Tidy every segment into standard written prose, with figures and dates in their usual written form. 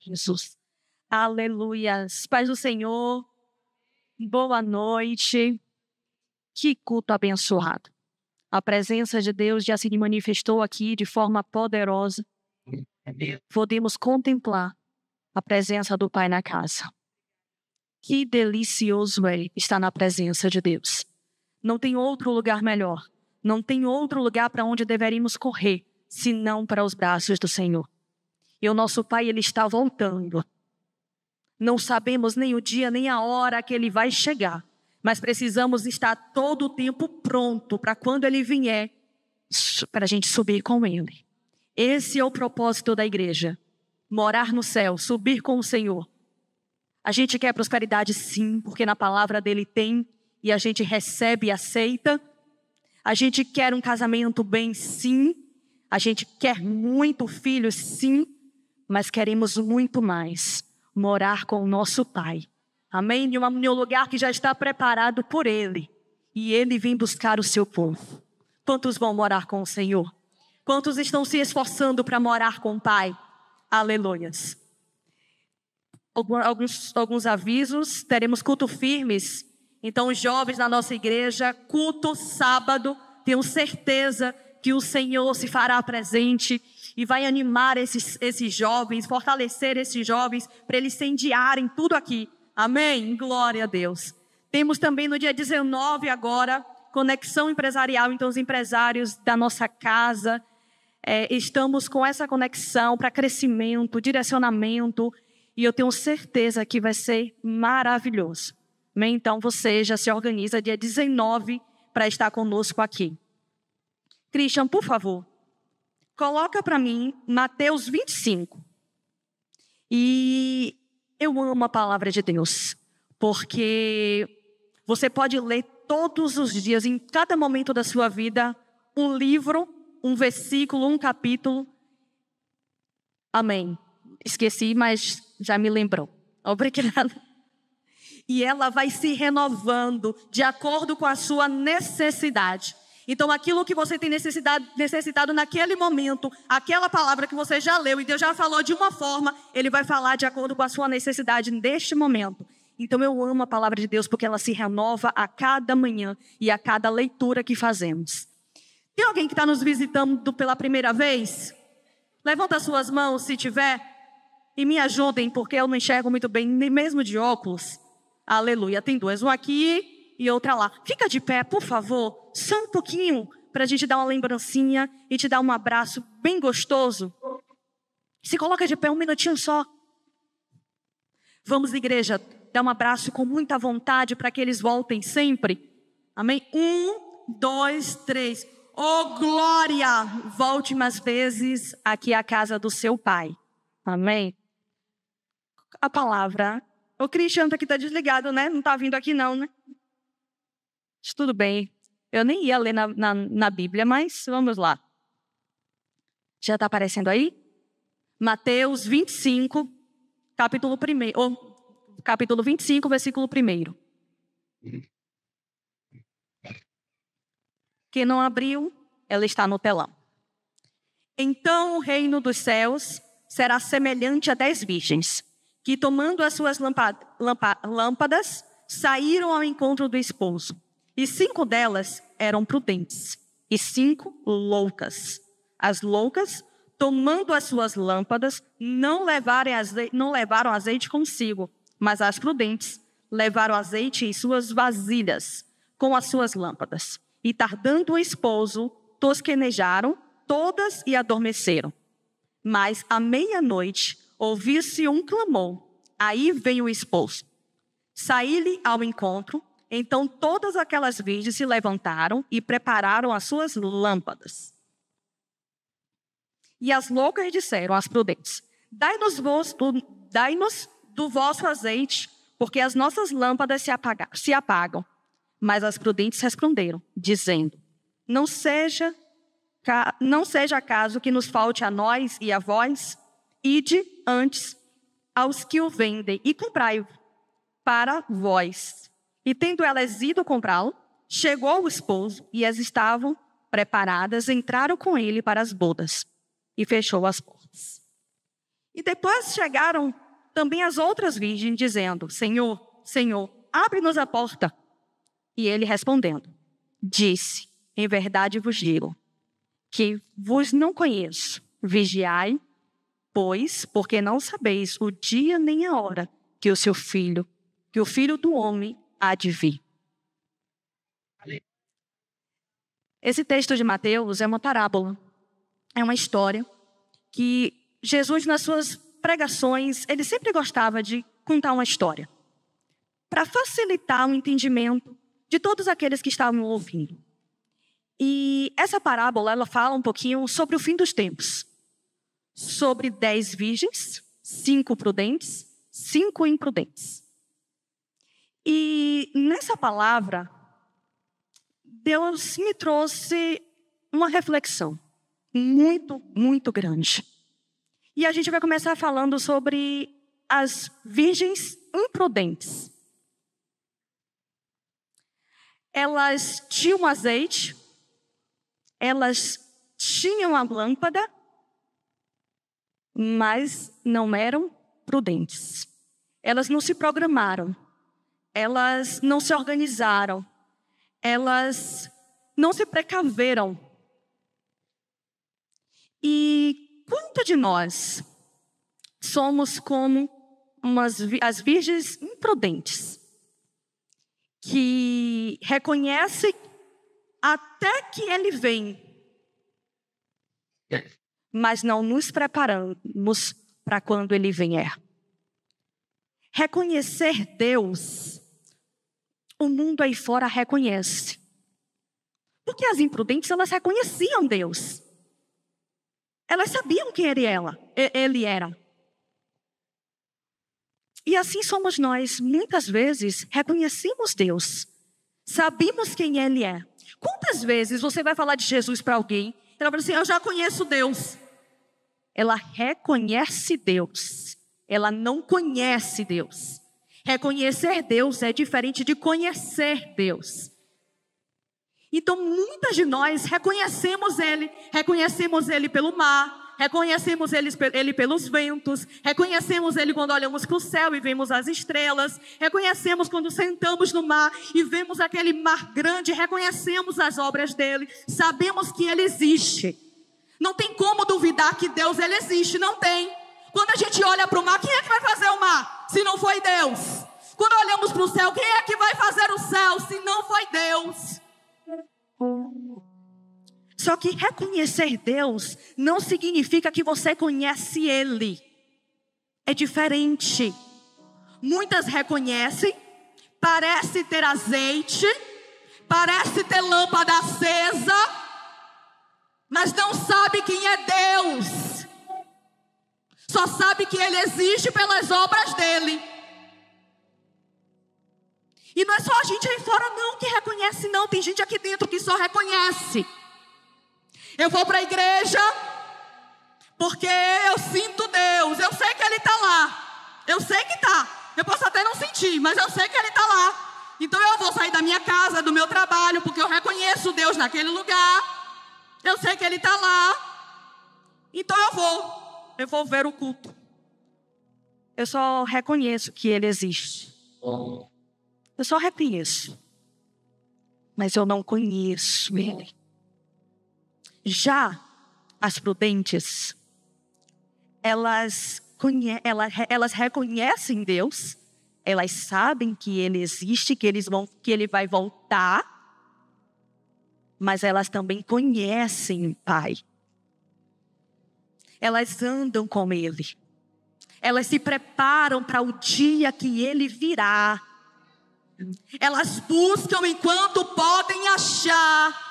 Jesus. Aleluias. Paz do Senhor, boa noite. Que culto abençoado. A presença de Deus já se manifestou aqui de forma poderosa. Podemos contemplar a presença do Pai na casa. Que delicioso é estar na presença de Deus. Não tem outro lugar melhor. Não tem outro lugar para onde deveríamos correr, senão para os braços do Senhor. E o nosso Pai, Ele está voltando. Não sabemos nem o dia, nem a hora que Ele vai chegar. Mas precisamos estar todo o tempo pronto para quando Ele vier, para a gente subir com Ele. Esse é o propósito da igreja. Morar no céu, subir com o Senhor. A gente quer prosperidade sim, porque na palavra dele tem, e a gente recebe e aceita. A gente quer um casamento bem sim. A gente quer muito filhos sim, mas queremos muito mais. Morar com o nosso Pai. Amém? Em um lugar que já está preparado por Ele. E Ele vem buscar o seu povo. Quantos vão morar com o Senhor? Quantos estão se esforçando para morar com o Pai? Aleluias. Alguns avisos. Teremos culto firmes. Então, os jovens na nossa igreja, culto sábado. Tenho certeza que o Senhor se fará presente e vai animar esses jovens, fortalecer esses jovens para eles incendiarem tudo aqui. Amém? Glória a Deus. Temos também no dia 19 agora, conexão empresarial. Então, os empresários da nossa casa, estamos com essa conexão para crescimento, direcionamento. E eu tenho certeza que vai ser maravilhoso. Amém? Então, você já se organiza dia 19 para estar conosco aqui. Christian, por favor, coloca para mim Mateus 25. E eu amo a palavra de Deus, porque você pode ler todos os dias, em cada momento da sua vida, um livro, um versículo, um capítulo. Amém. Esqueci, mas já me lembrou. Obrigada. E ela vai se renovando de acordo com a sua necessidade. Então, aquilo que você tem necessitado naquele momento, aquela palavra que você já leu e Deus já falou de uma forma, Ele vai falar de acordo com a sua necessidade neste momento. Então, eu amo a palavra de Deus porque ela se renova a cada manhã e a cada leitura que fazemos. Tem alguém que está nos visitando pela primeira vez? Levanta as suas mãos se tiver e me ajudem, porque eu não enxergo muito bem, nem mesmo de óculos. Aleluia, tem duas, uma aqui e outra lá. Fica de pé, por favor, só um pouquinho, para a gente dar uma lembrancinha e te dar um abraço bem gostoso. Se coloca de pé um minutinho só. Vamos, igreja, dar um abraço com muita vontade para que eles voltem sempre. Amém? 1, 2, 3. Oh, glória! Volte mais vezes aqui à casa do seu Pai. Amém? A palavra. O Cristiano aqui está desligado, né? Não está vindo aqui não, né? Tudo bem. Eu nem ia ler na Bíblia, mas vamos lá. Já está aparecendo aí? Mateus 25, capítulo 25, versículo 1. Quem não abriu, ela está no telão. Então o reino dos céus será semelhante a 10 virgens, que tomando as suas lâmpadas, saíram ao encontro do esposo. E 5 delas eram prudentes, e 5 loucas. As loucas, tomando as suas lâmpadas, não levaram azeite consigo, mas as prudentes levaram azeite em suas vasilhas, com as suas lâmpadas. E tardando o esposo, tosquenejaram todas e adormeceram. Mas à meia-noite, ouviu-se um clamor. Aí veio o esposo. Saí-lhe ao encontro. Então todas aquelas virgens se levantaram e prepararam as suas lâmpadas. E as loucas disseram às prudentes: Dai-nos do vosso azeite, porque as nossas lâmpadas se apagam. Mas as prudentes responderam, dizendo: Não seja acaso que nos falte a nós e a vós? Ide antes aos que o vendem e comprai-o para vós. E tendo elas ido comprá-lo, chegou o esposo e as estavam preparadas, entraram com ele para as bodas e fechou as portas. E depois chegaram também as outras virgens, dizendo: Senhor, Senhor, abre-nos a porta. E ele respondendo, disse: Em verdade vos digo, que vos não conheço. Vigiai, pois, porque não sabeis o dia nem a hora que o Filho do Homem há de vir. Esse texto de Mateus é uma parábola. É uma história que Jesus, nas suas pregações, ele sempre gostava de contar uma história, para facilitar o entendimento de todos aqueles que estavam ouvindo. E essa parábola, ela fala um pouquinho sobre o fim dos tempos. Sobre 10 virgens, 5 prudentes, 5 imprudentes. E nessa palavra, Deus me trouxe uma reflexão muito, muito grande. E a gente vai começar falando sobre as virgens imprudentes. Elas tinham azeite, elas tinham a lâmpada, mas não eram prudentes. Elas não se programaram, elas não se organizaram, elas não se precaveram. E quanto de nós somos como as virgens imprudentes, que reconhecem até que ele vem, mas não nos preparamos para quando ele vier. Reconhecer Deus, o mundo aí fora reconhece. Porque as imprudentes, elas reconheciam Deus. Elas sabiam quem ele era. E assim somos nós. Muitas vezes reconhecemos Deus. Sabemos quem ele é. Quantas vezes você vai falar de Jesus para alguém, ela fala assim: eu já conheço Deus. Ela reconhece Deus. Ela não conhece Deus. Reconhecer Deus é diferente de conhecer Deus. Então, muitas de nós reconhecemos Ele pelo mar, reconhecemos Ele pelos ventos, reconhecemos Ele quando olhamos para o céu e vemos as estrelas, reconhecemos quando sentamos no mar e vemos aquele mar grande, reconhecemos as obras dEle, sabemos que Ele existe. Não tem como duvidar que Deus, Ele existe, não tem. Quando a gente olha para o mar, quem é que vai fazer o mar, se não foi Deus? Quando olhamos para o céu, quem é que vai fazer o céu, se não foi Deus? Só que reconhecer Deus não significa que você conhece Ele. É diferente. Muitas reconhecem, parece ter azeite, parece ter lâmpada acesa, mas não sabe quem é Deus. Só sabe que Ele existe pelas obras dEle. E não é só a gente aí fora não que reconhece, não. Tem gente aqui dentro que só reconhece. Eu vou para a igreja porque eu sinto Deus. Eu sei que Ele está lá. Eu sei que está. Eu posso até não sentir, mas eu sei que Ele está lá. Então eu vou sair da minha casa, do meu trabalho, porque eu reconheço Deus naquele lugar. Eu sei que Ele está lá. Então eu vou ver o culto. Eu só reconheço que Ele existe. Eu só reconheço. Mas eu não conheço Ele. Já as prudentes, elas reconhecem Deus. Elas sabem que Ele existe, que Ele vai voltar. Mas elas também conhecem o Pai. Elas andam com Ele. Elas se preparam para o dia que Ele virá. Elas buscam enquanto podem achar.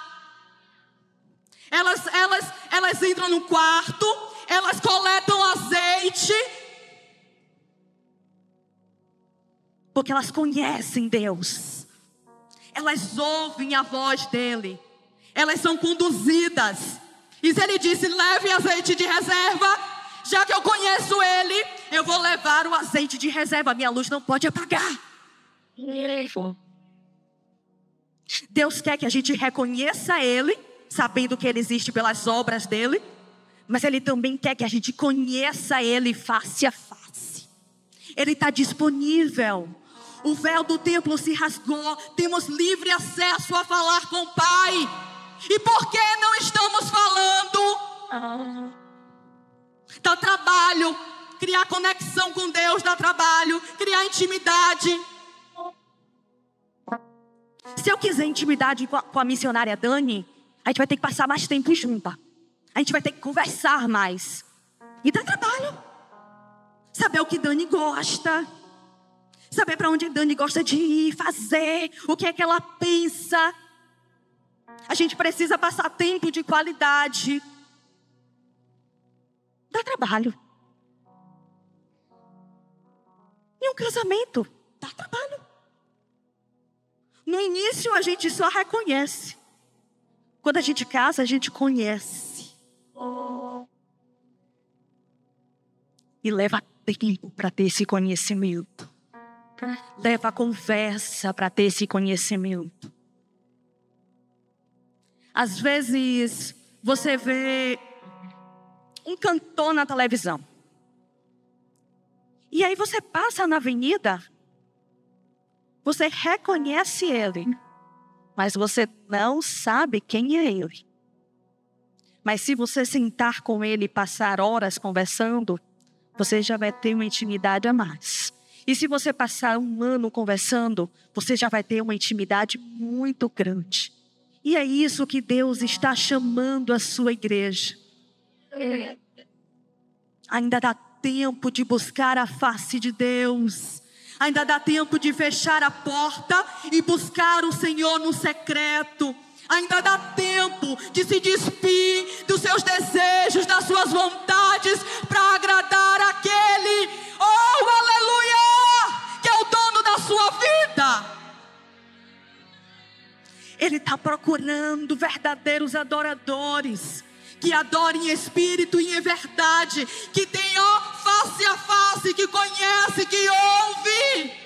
Elas entram no quarto. Elas coletam azeite. Porque elas conhecem Deus. Elas ouvem a voz dEle. Elas são conduzidas. E se Ele disse: leve azeite de reserva, já que eu conheço Ele, eu vou levar o azeite de reserva. Minha luz não pode apagar. Deus quer que a gente reconheça Ele, sabendo que Ele existe pelas obras dEle, Mas Ele também quer que a gente conheça Ele face a face. Ele está disponível. O véu do templo se rasgou. Temos livre acesso a falar com o Pai. E por que não estamos falando? Dá trabalho. Criar conexão com Deus dá trabalho. Criar intimidade. Se eu quiser intimidade com a missionária Dani, a gente vai ter que passar mais tempo junta. A gente vai ter que conversar mais. E dá trabalho. Saber o que Dani gosta. Saber para onde Dani gosta de ir, fazer. O que é que ela pensa. A gente precisa passar tempo de qualidade. Dá trabalho. E um casamento dá trabalho. No início a gente só reconhece. Quando a gente casa, a gente conhece. E leva tempo para ter esse conhecimento. Leva conversa para ter esse conhecimento. Às vezes, você vê um cantor na televisão. E aí você passa na avenida, você reconhece ele, mas você não sabe quem é ele. Mas se você sentar com ele e passar horas conversando, você já vai ter uma intimidade a mais. E se você passar um ano conversando, você já vai ter uma intimidade muito grande. E é isso que Deus está chamando a sua igreja. Ainda dá tempo de buscar a face de Deus. Ainda dá tempo de fechar a porta e buscar o Senhor no secreto. Ainda dá tempo de se despir dos seus desejos, das suas vontades, para agradar aquele, oh, aleluia, que é o dono da sua vida. Ele está procurando verdadeiros adoradores, que adorem em espírito e em verdade, que tenham face a face, que conhece, que ouve.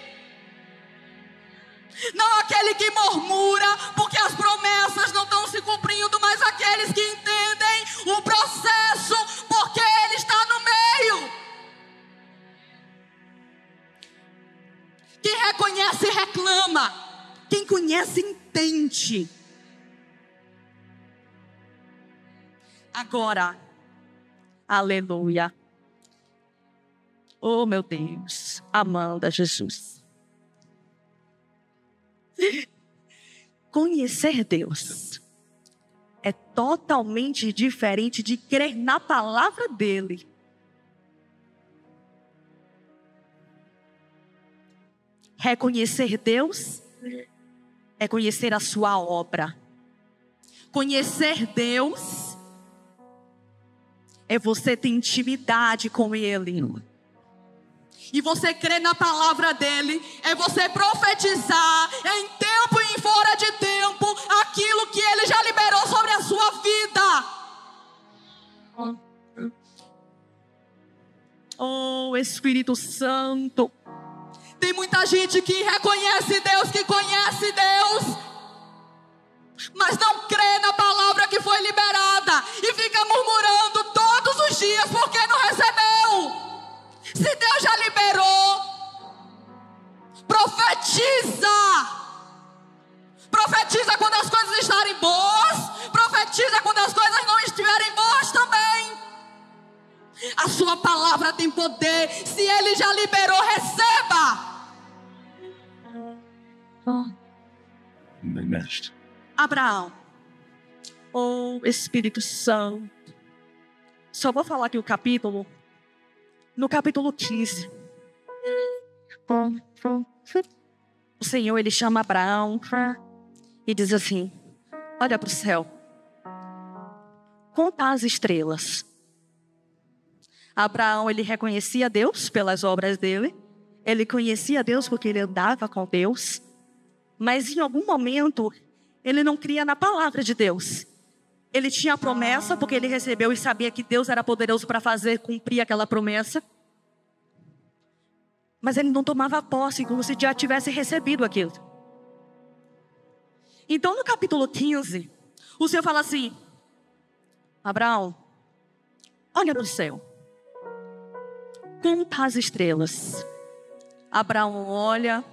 Não aquele que murmura, porque as promessas não estão se cumprindo, mas aqueles que entendem o processo, porque Ele está no meio. Quem reconhece, reclama. Quem conhece, entende. Agora, aleluia. Oh, meu Deus, Amanda, Jesus. Conhecer Deus é totalmente diferente de crer na palavra dele. Reconhecer Deus é conhecer a sua obra. Conhecer Deus é você ter intimidade com Ele. E você crer na palavra dele é você profetizar em tempo e em fora de tempo aquilo que ele já liberou sobre a sua vida. Oh, Espírito Santo. Tem muita gente que reconhece Deus, que conhece Deus, mas não crê na palavra que foi liberada e fica murmurando todos os dias porque não recebeu. Se Deus já liberou, profetiza. Profetiza quando as coisas estarem boas. Profetiza quando as coisas não estiverem boas também. A sua palavra tem poder. Se Ele já liberou, receba. Abraão. Oh, Espírito Santo. Só vou falar aqui o capítulo. No capítulo 15, o Senhor, Ele chama Abraão e diz assim: olha para o céu, conta as estrelas. Abraão, ele reconhecia Deus pelas obras dele, ele conhecia Deus porque ele andava com Deus, mas em algum momento, ele não cria na palavra de Deus. Ele tinha a promessa porque ele recebeu e sabia que Deus era poderoso para fazer cumprir aquela promessa. Mas ele não tomava posse como se já tivesse recebido aquilo. Então no capítulo 15, o Senhor fala assim: Abraão, olha para o céu. Conta as estrelas. Abraão olha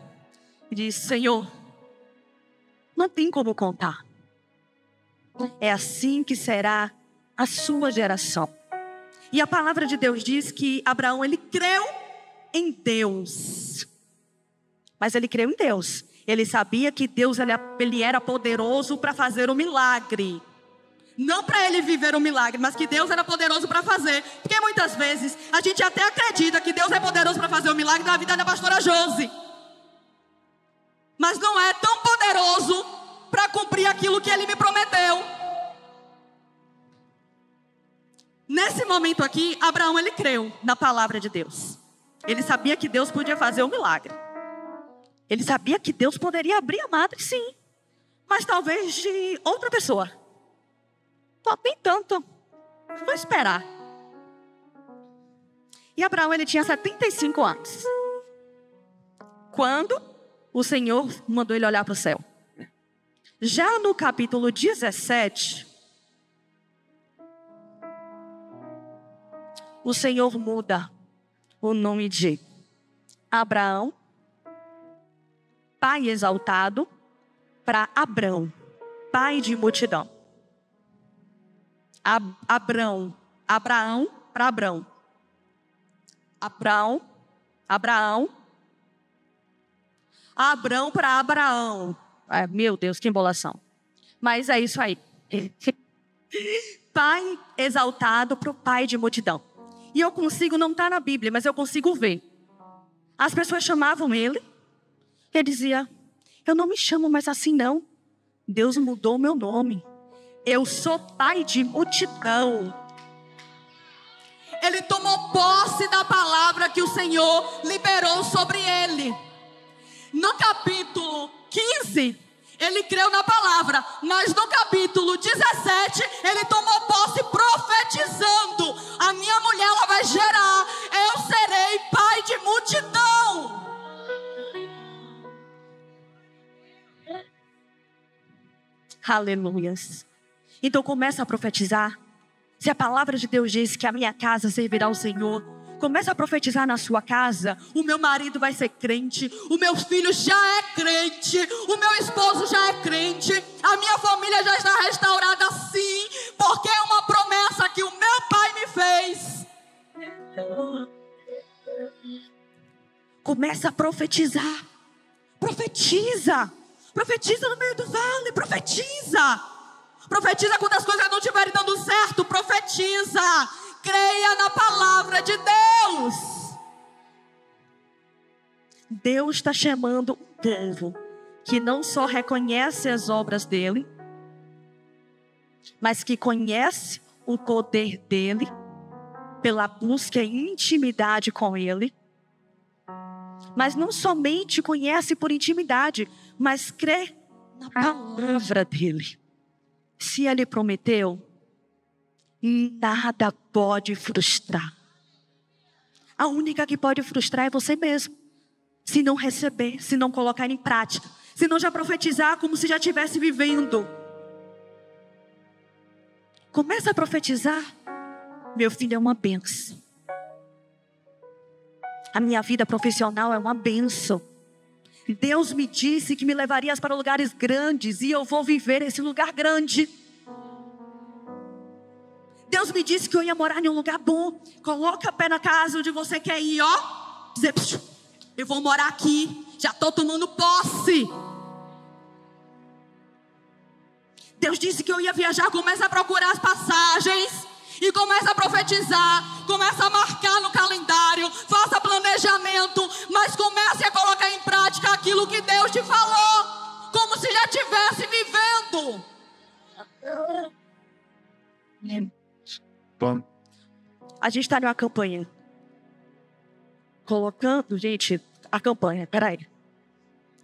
e diz: Senhor, não tem como contar. É assim que será a sua geração. E a palavra de Deus diz que Abraão, ele creu em Deus. Mas ele creu em Deus. Ele sabia que Deus ele era poderoso para fazer um milagre. Não para ele viver um milagre, mas que Deus era poderoso para fazer. Porque muitas vezes a gente até acredita que Deus é poderoso para fazer um milagre na vida da pastora Josi. Mas não é tão poderoso para cumprir aquilo que ele me prometeu. Nesse momento aqui, Abraão, ele creu na palavra de Deus. Ele sabia que Deus podia fazer um milagre. Ele sabia que Deus poderia abrir a madre, sim. Mas talvez de outra pessoa. Só nem tanto. Vou esperar. E Abraão, ele tinha 75 anos. Quando o Senhor mandou ele olhar para o céu. Já no capítulo 17, o Senhor muda o nome de Abraão, pai exaltado, para Abrão, pai de multidão. Abraão para Abrão. Abraão para Abraão. Meu Deus, que embolação. Mas é isso aí. Pai exaltado para o pai de multidão. E eu consigo, não está na Bíblia, mas eu consigo ver. As pessoas chamavam ele. Ele dizia: eu não me chamo mais assim não. Deus mudou o meu nome. Eu sou pai de multidão. Ele tomou posse da palavra que o Senhor liberou sobre ele. No capítulo 15, ele creu na palavra. Mas no capítulo 17, ele tomou posse profetizando: a minha mulher, ela vai gerar. Eu serei pai de multidão. Aleluias. Então começa a profetizar. Se a palavra de Deus diz que a minha casa servirá ao Senhor, começa a profetizar na sua casa: o meu marido vai ser crente, o meu filho já é crente, o meu esposo já é crente, a minha família já está restaurada, sim, porque é uma promessa que o meu pai me fez. Começa a profetizar. Profetiza. Profetiza no meio do vale. Profetiza. Profetiza quando as coisas não estiverem dando certo. Profetiza. Creia na palavra de Deus. Deus está chamando um povo que não só reconhece as obras dele, mas que conhece o poder dele pela busca e intimidade com ele. Mas não somente conhece por intimidade, mas crê na palavra dele. Se ele prometeu, nada pode frustrar. A única que pode frustrar é você mesmo. Se não receber, se não colocar em prática, se não já profetizar como se já estivesse vivendo. Começa a profetizar. Meu filho é uma bênção. A minha vida profissional é uma bênção. Deus me disse que me levaria para lugares grandes e eu vou viver esse lugar grande. Deus me disse que eu ia morar em um lugar bom. Coloca a pé na casa onde você quer ir, ó. Dizer: eu vou morar aqui. Já estou tomando posse. Deus disse que eu ia viajar. Começa a procurar as passagens. E começa a profetizar. Começa a marcar no calendário. Faça planejamento. Mas comece a colocar em prática aquilo que Deus te falou. Como se já estivesse vivendo. A gente está numa campanha. Colocando, gente, a campanha. Peraí.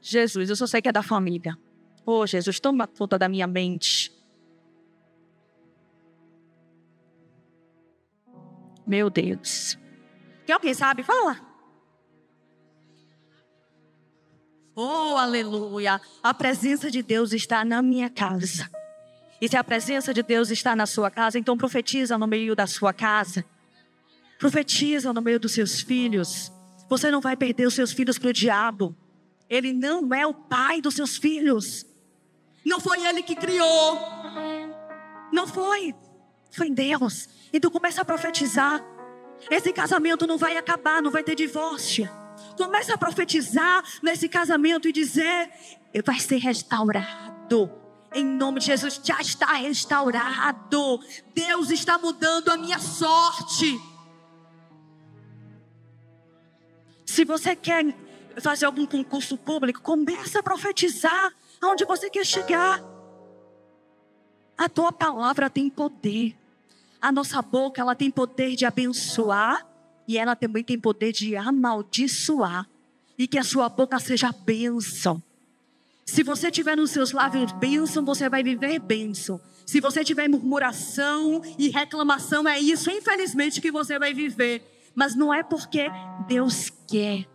Jesus, eu só sei que é da família. Ô, Jesus, toma conta da minha mente. Meu Deus. Que alguém sabe? Fala. Oh, aleluia. A presença de Deus está na minha casa. E se a presença de Deus está na sua casa, então profetiza no meio da sua casa. Profetiza no meio dos seus filhos. Você não vai perder os seus filhos para o diabo. Ele não é o pai dos seus filhos. Não foi ele que criou. Não foi. Foi Deus. Então começa a profetizar. Esse casamento não vai acabar, não vai ter divórcio. Começa a profetizar nesse casamento e dizer: vai ser restaurado. Em nome de Jesus, já está restaurado. Deus está mudando a minha sorte. Se você quer fazer algum concurso público, começa a profetizar aonde você quer chegar. A tua palavra tem poder. A nossa boca, ela tem poder de abençoar e ela também tem poder de amaldiçoar. E que a sua boca seja bênção. Se você tiver nos seus lábios bênção, você vai viver bênção. Se você tiver murmuração e reclamação, é isso, infelizmente, que você vai viver. Mas não é porque Deus quer.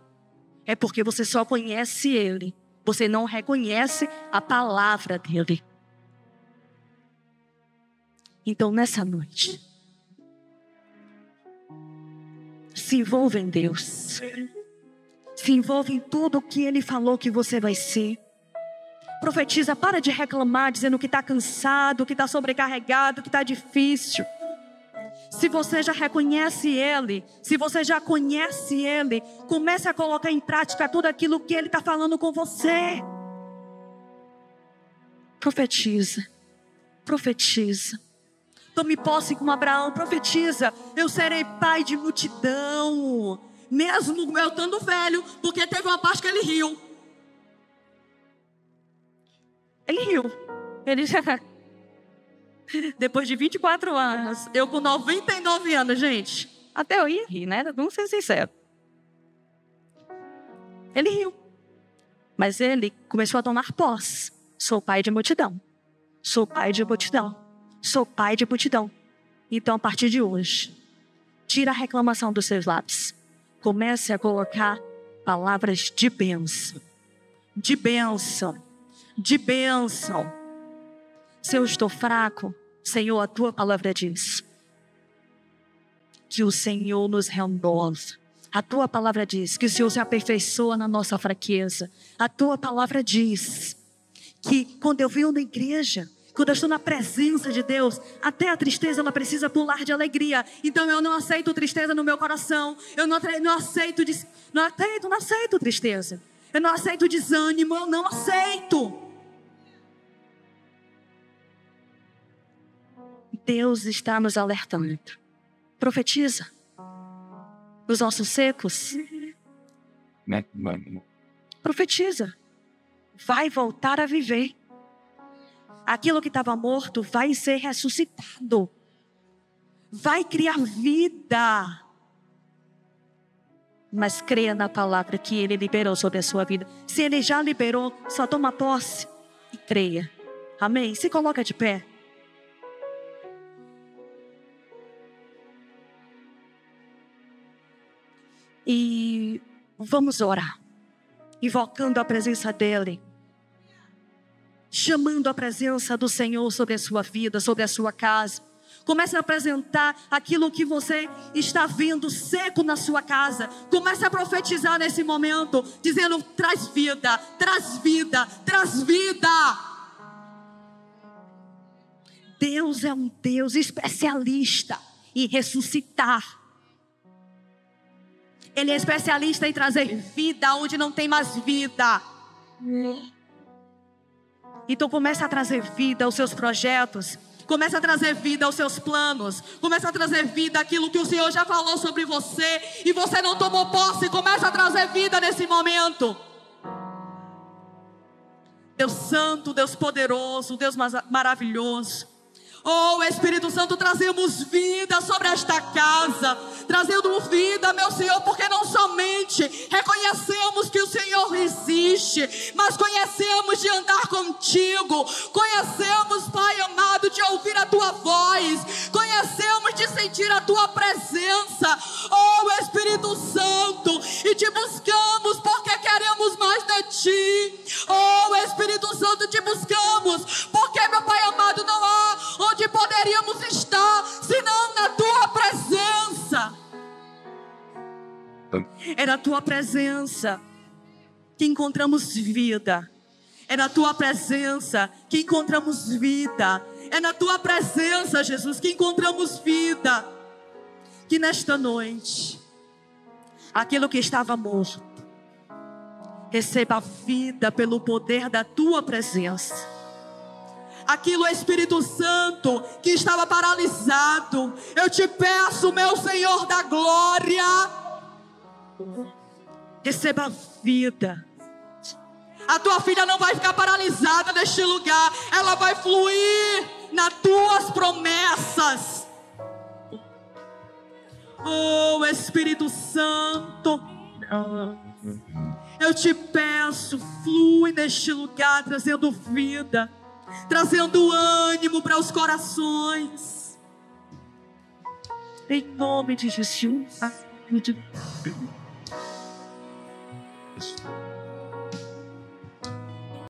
É porque você só conhece Ele. Você não reconhece a palavra dEle. Então, nessa noite, se envolva em Deus. Se envolva em tudo o que Ele falou que você vai ser. Profetiza, para de reclamar, dizendo que está cansado, que está sobrecarregado, que está difícil. Se você já reconhece Ele, se você já conhece Ele, comece a colocar em prática tudo aquilo que Ele está falando com você. Profetiza, profetiza. Tome posse como Abraão, profetiza. Eu serei pai de multidão. Mesmo eu estando velho, porque teve uma parte que ele riu. Ele riu. Ele já... Depois de 24 anos, eu com 99 anos, gente. Até eu ia rir, né? Vamos ser sinceros. Ele riu. Mas ele começou a tomar posse. Sou pai de multidão. Sou pai de multidão. Sou pai de multidão. Então, a partir de hoje, tira a reclamação dos seus lábios. Comece a colocar palavras de bênção. De bênção. De bênção. Se eu estou fraco, Senhor, a tua palavra diz que o Senhor nos renova. A tua palavra diz que o Senhor se aperfeiçoa na nossa fraqueza. A tua palavra diz que quando eu venho na igreja, quando eu estou na presença de Deus, até a tristeza ela precisa pular de alegria. Então eu não aceito tristeza no meu coração. Eu não aceito tristeza. Eu não aceito desânimo, eu não aceito. Deus está nos alertando. Profetiza. Os ossos secos. Profetiza. Vai voltar a viver. Aquilo que estava morto vai ser ressuscitado. Vai criar vida. Mas creia na palavra que Ele liberou sobre a sua vida. Se Ele já liberou, só toma posse e creia. Amém? Se coloca de pé. E vamos orar, invocando a presença dEle, chamando a presença do Senhor sobre a sua vida, sobre a sua casa. Comece a apresentar aquilo que você está vendo seco na sua casa. Comece a profetizar nesse momento, dizendo: traz vida, traz vida, traz vida. Deus é um Deus especialista em ressuscitar. Ele é especialista em trazer vida onde não tem mais vida. Então comece a trazer vida aos seus projetos. Comece a trazer vida aos seus planos. Comece a trazer vida àquilo que o Senhor já falou sobre você e você não tomou posse. Comece a trazer vida nesse momento. Deus santo, Deus poderoso, Deus maravilhoso. Oh, Espírito Santo, trazemos vida sobre esta casa. Trazendo vida, meu Senhor, porque não somente reconhecemos que o Senhor existe, mas conhecemos de andar contigo. Conhecemos, Pai amado, de ouvir a tua voz. Conhecemos de sentir a tua presença. Oh, Espírito Santo, e te buscamos porque queremos mais de ti. Oh, Espírito Santo, te buscamos porque, meu Pai amado, não há É na tua presença que encontramos vida. É na tua presença que encontramos vida. É na tua presença, Jesus, que encontramos vida. Que nesta noite, aquilo que estava morto, receba vida pelo poder da tua presença. Aquilo, Espírito Santo, que estava paralisado, eu te peço, meu Senhor da glória, receba vida. A tua filha não vai ficar paralisada neste lugar, ela vai fluir nas tuas promessas. Oh, Espírito Santo, eu te peço, flui neste lugar, trazendo vida, trazendo ânimo para os corações. Em nome de Jesus.